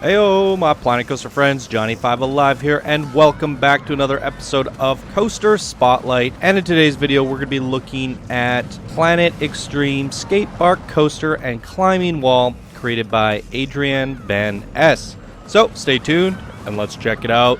Heyo, my Planet Coaster friends, Johnny5 Alive here, and welcome back to another episode of Coaster Spotlight. And in today's video, we're going to be looking at Planet Xtreme Skatepark Coaster and Climbing Wall created by AdriaanVanS. So, stay tuned, and let's check it out.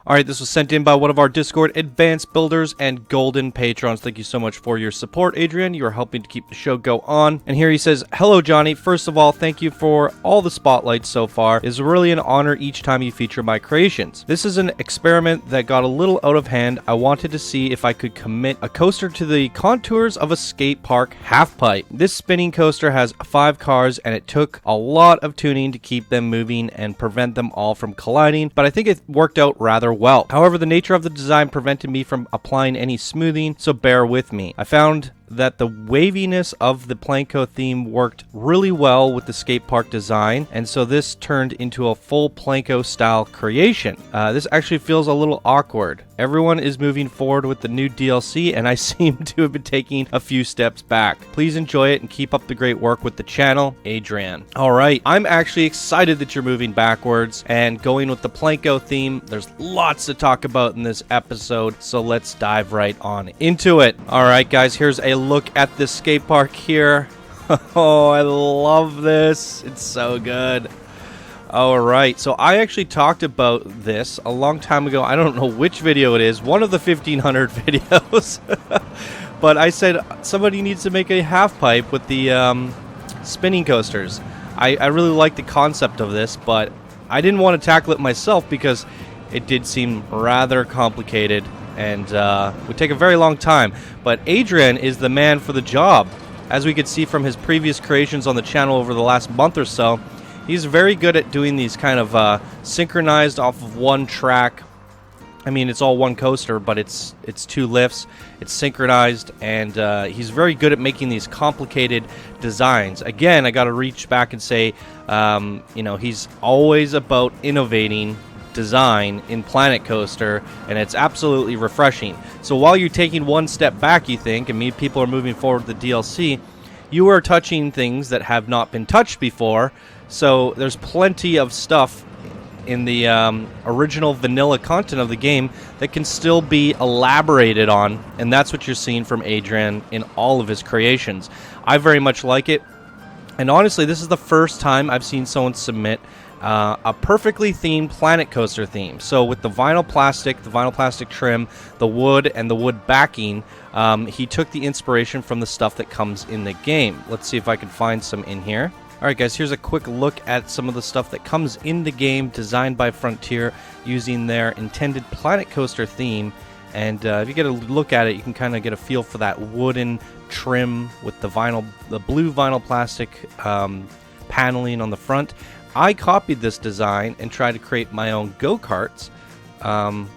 Alright, this was sent in by one of our Discord advanced builders and golden patrons. Thank you so much for your support, Adrian. You are helping to keep the show go on. And here he says, "Hello, Johnny. First of all, thank you for all the spotlights so far. It is really an honor each time you feature my creations. This is an experiment that got a little out of hand. I wanted to see if I could commit a coaster to the contours of a skate park half pipe. This spinning coaster has 5 cars, and it took a lot of tuning to keep them moving and prevent them all from colliding, but I think it worked out rather well. However, the nature of the design prevented me from applying any smoothing, so bear with me. I found that the waviness of the PlanCo theme worked really well with the skate park design, and so this turned into a full PlanCo style creation. This actually feels a little awkward. Everyone is moving forward with the new DLC, and I seem to have been taking a few steps back. Please enjoy it and keep up the great work with the channel, Adrian." Alright, I'm actually excited that you're moving backwards and going with the PlanCo theme. There's lots to talk about in this episode, so let's dive right on into it. Alright guys, here's a look at this skate park here. Oh, I love this. It's so good. Alright, so I actually talked about this a long time ago. I don't know which video it is. One of the 1500 videos. But I said somebody needs to make a half pipe with the spinning coasters. I really like the concept of this, but I didn't want to tackle it myself because it did seem rather complicated and would take a very long time. But Adrian is the man for the job. As we could see from his previous creations on the channel over the last month or so, he's very good at doing these kind of synchronized off of one track. I mean, it's all one coaster, but it's 2 lifts. It's synchronized, and he's very good at making these complicated designs. Again, I got to reach back and say, he's always about innovating design in Planet Coaster, and it's absolutely refreshing. So while you're taking one step back, you think, and people are moving forward with the DLC, you are touching things that have not been touched before. So there's plenty of stuff in the original vanilla content of the game that can still be elaborated on, and that's what you're seeing from Adrian in all of his creations. I very much like it, and honestly, this is the first time I've seen someone submit a perfectly themed Planet Coaster theme. So with the vinyl plastic trim, the wood, and the wood backing, he took the inspiration from the stuff that comes in the game. Let's see if I can find some in here. Alright guys, here's a quick look at some of the stuff that comes in the game, designed by Frontier using their intended Planet Coaster theme. And if you get a look at it, you can kind of get a feel for that wooden trim with the blue vinyl plastic paneling on the front. I copied this design and tried to create my own go-karts, and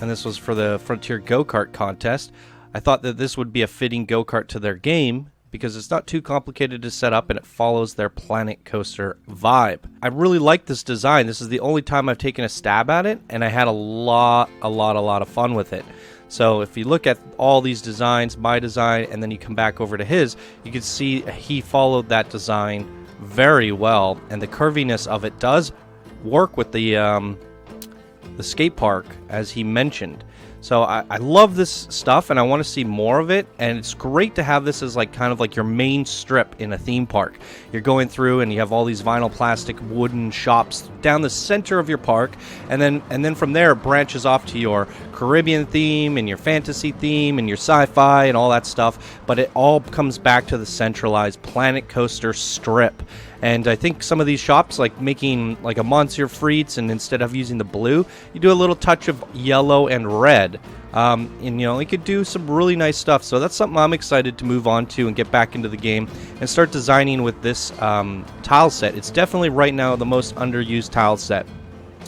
this was for the Frontier Go-Kart contest. I thought that this would be a fitting go-kart to their game because it's not too complicated to set up and it follows their Planet Coaster vibe. I really like this design. This is the only time I've taken a stab at it, and I had a lot of fun with it. So if you look at all these designs, my design, and then you come back over to his, you can see he followed that design very well, and the curviness of it does work with the skate park, as he mentioned. So I love this stuff, and I want to see more of it, and it's great to have this as kind of like your main strip in a theme park. You're going through and you have all these vinyl plastic wooden shops down the center of your park, and then from there it branches off to your Caribbean theme and your fantasy theme and your sci-fi and all that stuff, but it all comes back to the centralized Planet Coaster strip. And I think some of these shops, like making a Monsieur Frites, and instead of using the blue, you do a little touch of yellow and red. And you could do some really nice stuff. So that's something I'm excited to move on to and get back into the game and start designing with this tile set. It's definitely right now the most underused tile set.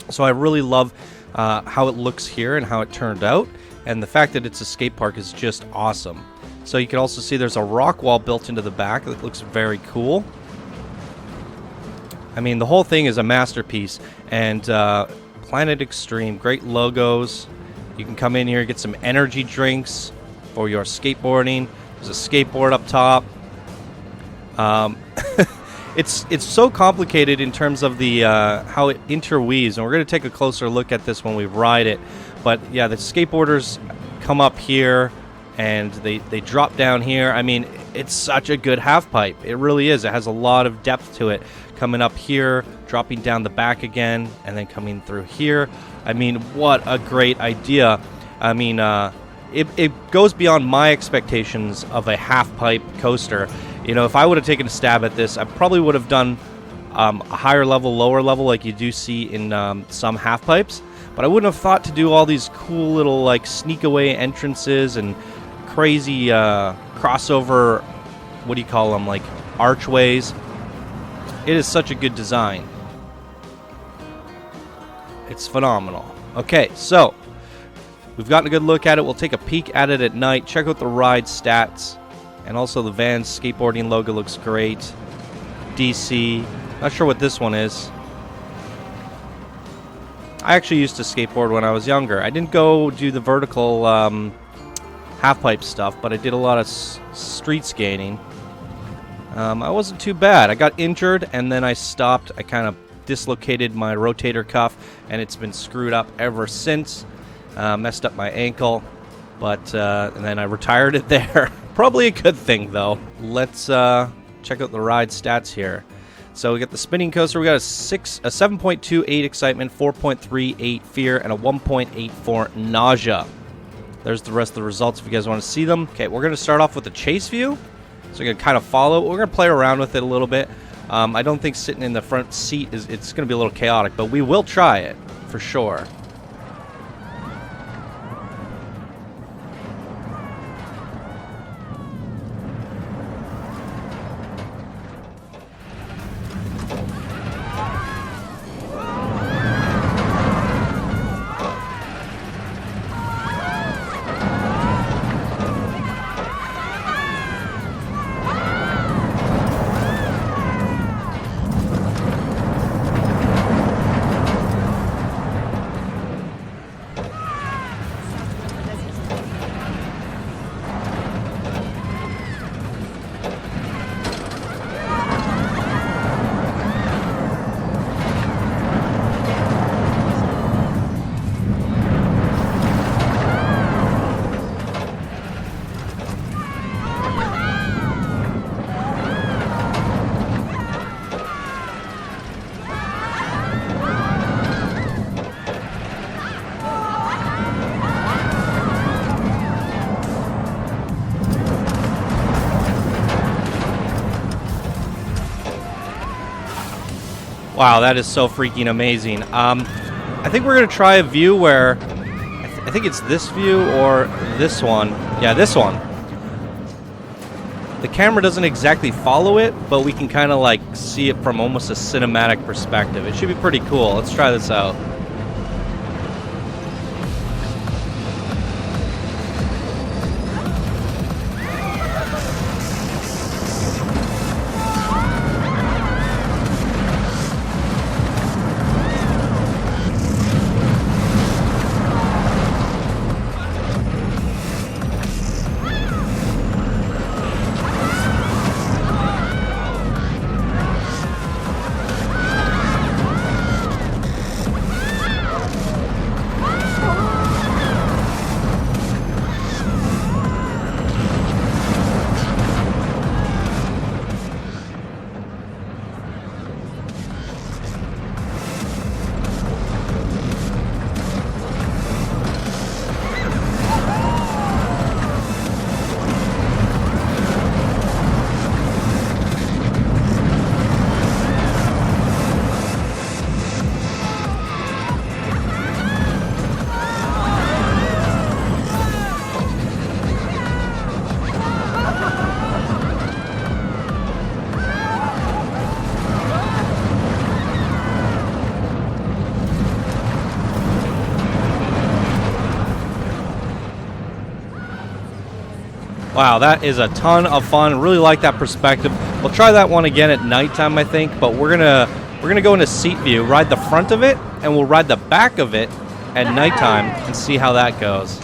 So I really love how it looks here and how it turned out. And the fact that it's a skate park is just awesome. So you can also see there's a rock wall built into the back that looks very cool. I mean, the whole thing is a masterpiece, and Planet Xtreme, great logos. You can come in here, get some energy drinks for your skateboarding. There's a skateboard up top. It's so complicated in terms of the how it interweaves, and we're going to take a closer look at this when we ride it. But yeah, the skateboarders come up here, and they drop down here. I mean, it's such a good half pipe. It really is. It has a lot of depth to it. Coming up here, dropping down the back again, and then coming through here. I mean, what a great idea. I mean, it goes beyond my expectations of a half pipe coaster. You know, if I would have taken a stab at this, I probably would have done a higher level, lower level like you do see in some half pipes. But I wouldn't have thought to do all these cool little like sneak away entrances and crazy crossover, what do you call them, like archways. It is such a good design. It's phenomenal. Okay, so we've gotten a good look at it. We'll take a peek at it at night. Check out the ride stats. And also the Vans skateboarding logo looks great. DC. Not sure what this one is. I actually used to skateboard when I was younger. I didn't go do the vertical half-pipe stuff, but I did a lot of street skating. I wasn't too bad. I got injured, and then I stopped. I kind of dislocated my rotator cuff, and it's been screwed up ever since. Messed up my ankle, but and then I retired it there. Probably a good thing, though. Let's check out the ride stats here. So we got the spinning coaster. We got a 7.28 excitement, 4.38 fear, and a 1.84 nausea. There's the rest of the results if you guys want to see them. Okay, we're going to start off with the chase view. So we're going to kind of follow. We're going to play around with it a little bit. I don't think sitting in the front seat it's going to be a little chaotic, but we will try it for sure. Wow, that is so freaking amazing. I think we're going to try a view where, I think it's this view or this one. Yeah, this one. The camera doesn't exactly follow it, but we can kind of like see it from almost a cinematic perspective. It should be pretty cool. Let's try this out. Wow, that is a ton of fun. Really like that perspective. We'll try that one again at nighttime, I think, but we're gonna go into seat view, ride the front of it, and we'll ride the back of it at nighttime and see how that goes.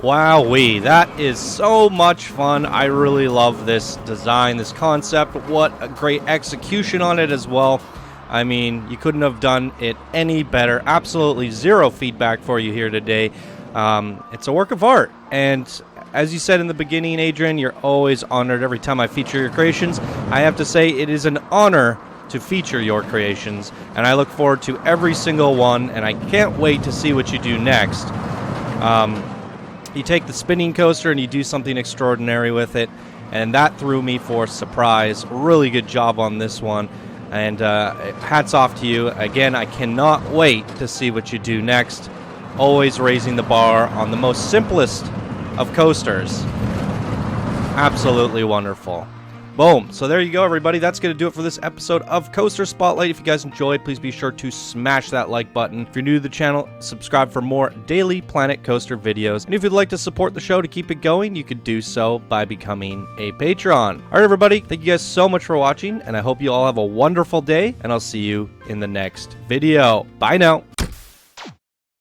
Wowee, that is so much fun. I really love this design, this concept. What a great execution on it as well. I mean, you couldn't have done it any better. Absolutely zero feedback for you here today. It's a work of art, and as you said in the beginning, Adrian, you're always honored every time I feature your creations. I have to say it is an honor to feature your creations, and I look forward to every single one, and I can't wait to see what you do next. You take the spinning coaster and you do something extraordinary with it, and that threw me for a surprise. Really good job on this one, and hats off to you. Again, I cannot wait to see what you do next. Always raising the bar on the most simplest of coasters. Absolutely wonderful. Boom. So there you go, everybody. That's going to do it for this episode of Coaster Spotlight. If you guys enjoyed, please be sure to smash that like button. If you're new to the channel, subscribe for more daily Planet Coaster videos. And if you'd like to support the show to keep it going, you could do so by becoming a Patreon. All right, everybody. Thank you guys so much for watching, and I hope you all have a wonderful day, and I'll see you in the next video. Bye now.